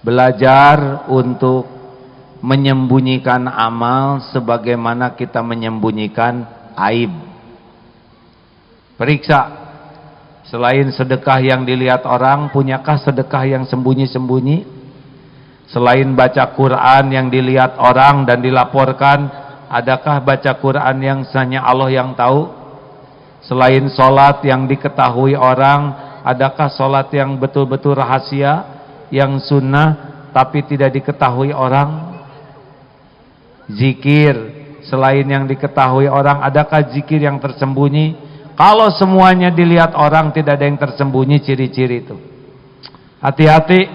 Belajar untuk menyembunyikan amal sebagaimana kita menyembunyikan aib. Periksa, selain sedekah yang dilihat orang, punyakah sedekah yang sembunyi-sembunyi? Selain baca Quran yang dilihat orang dan dilaporkan, adakah baca Quran yang hanya Allah yang tahu? Selain sholat yang diketahui orang, adakah sholat yang betul-betul rahasia, yang sunnah tapi tidak diketahui orang? Zikir selain yang diketahui orang, adakah zikir yang tersembunyi? Kalau semuanya dilihat orang, tidak ada yang tersembunyi ciri-ciri itu. Hati-hati,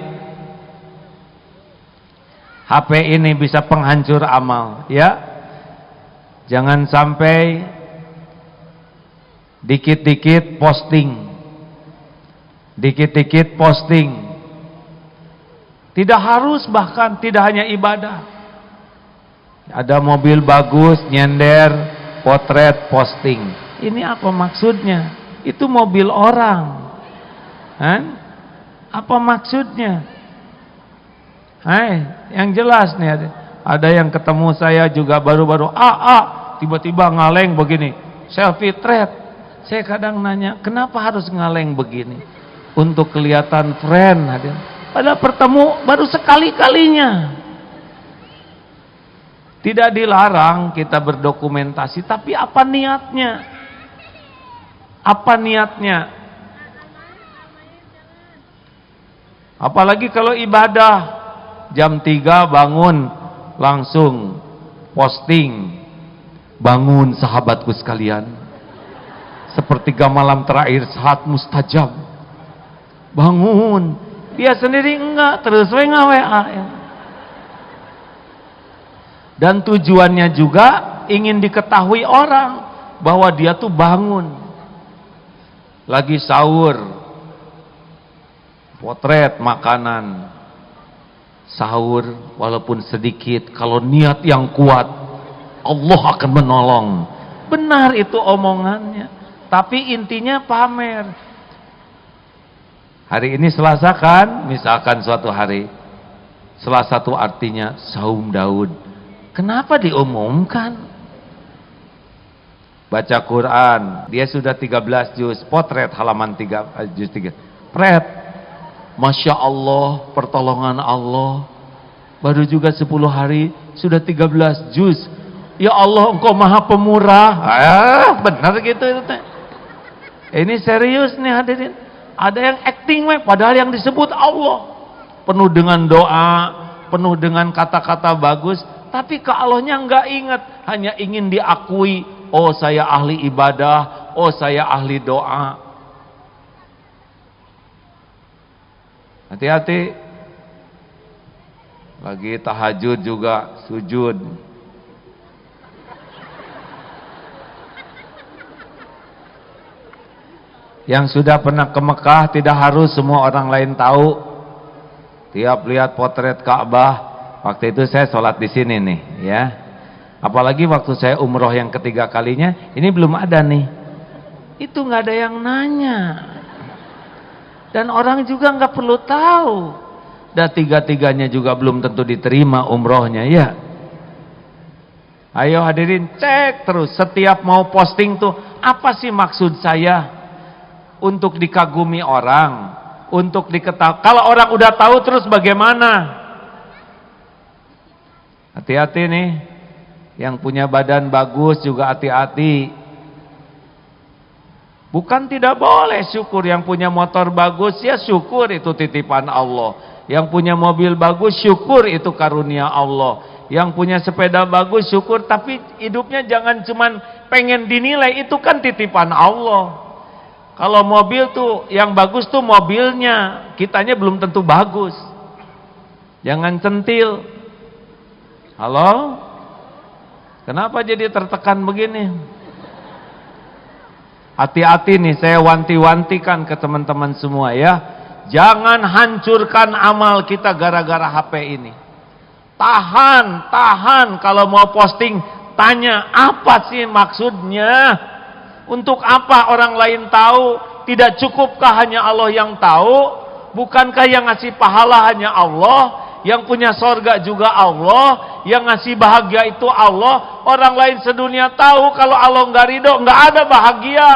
HP ini bisa penghancur amal, ya. Jangan sampai dikit-dikit posting, dikit-dikit posting. Tidak harus, bahkan tidak hanya ibadah. Ada mobil bagus, nyender, potret, posting. Ini apa maksudnya? Itu mobil orang. Apa maksudnya? Yang jelas nih, ada yang ketemu saya juga baru-baru, tiba-tiba ngaleng begini, selfie thread. Saya kadang nanya, kenapa harus ngaleng begini? Untuk kelihatan friend. Padahal bertemu baru sekali-kalinya. Tidak dilarang kita berdokumentasi, tapi apa niatnya? Apa niatnya? Apalagi kalau ibadah, jam 3 bangun, langsung posting. Bangun sahabatku sekalian, sepertiga malam terakhir saat mustajab. Bangun. Dia sendiri enggak, terus WA. Dan tujuannya juga ingin diketahui orang bahwa dia tuh bangun. Lagi sahur, potret makanan. Sahur walaupun sedikit, kalau niat yang kuat, Allah akan menolong. Benar itu omongannya, tapi intinya pamer. Hari ini Selasa kan, misalkan suatu hari Selasa itu artinya saum Daud. Kenapa diumumkan? Baca Quran, dia sudah 13 juz, potret halaman 3 juz 3. Pret. Masya Allah, pertolongan Allah. Baru juga 10 hari sudah 13 juz. Ya Allah, Engkau Maha Pemurah. Benar gitu itu teh. Ini serius nih hadirin. Ada yang acting padahal yang disebut Allah. Penuh dengan doa, penuh dengan kata-kata bagus. Tapi ke Allahnya enggak ingat, hanya ingin diakui, oh saya ahli ibadah, oh saya ahli doa. Hati-hati. Lagi tahajud juga sujud. Yang sudah pernah ke Mekah tidak harus semua orang lain tahu. Tiap lihat potret Ka'bah, waktu itu saya sholat di sini nih, ya. Apalagi waktu saya umroh yang ketiga kalinya, ini belum ada nih. Itu nggak ada yang nanya, dan orang juga nggak perlu tahu. Dan tiga-tiganya juga belum tentu diterima umrohnya, ya. Ayo hadirin, cek terus setiap mau posting tuh, apa sih maksud saya? Untuk dikagumi orang, untuk diketahui. Kalau orang udah tahu terus bagaimana? Hati-hati nih, yang punya badan bagus juga hati-hati. Bukan tidak boleh syukur, yang punya motor bagus ya syukur, itu titipan Allah. Yang punya mobil bagus syukur, itu karunia Allah. Yang punya sepeda bagus syukur, tapi hidupnya jangan cuman pengen dinilai, itu kan titipan Allah. Kalau mobil tuh yang bagus tuh mobilnya, kitanya belum tentu bagus. Jangan centil. Halo? Kenapa jadi tertekan begini? Hati-hati nih, saya wanti-wantikan ke teman-teman semua ya. Jangan hancurkan amal kita gara-gara HP ini. Tahan kalau mau posting, tanya apa sih maksudnya? Untuk apa orang lain tahu? Tidak cukupkah hanya Allah yang tahu? Bukankah yang ngasih pahala hanya Allah? Yang punya sorga juga Allah, yang ngasih bahagia itu Allah. Orang lain sedunia tahu kalau Allah nggak ridho, nggak ada bahagia.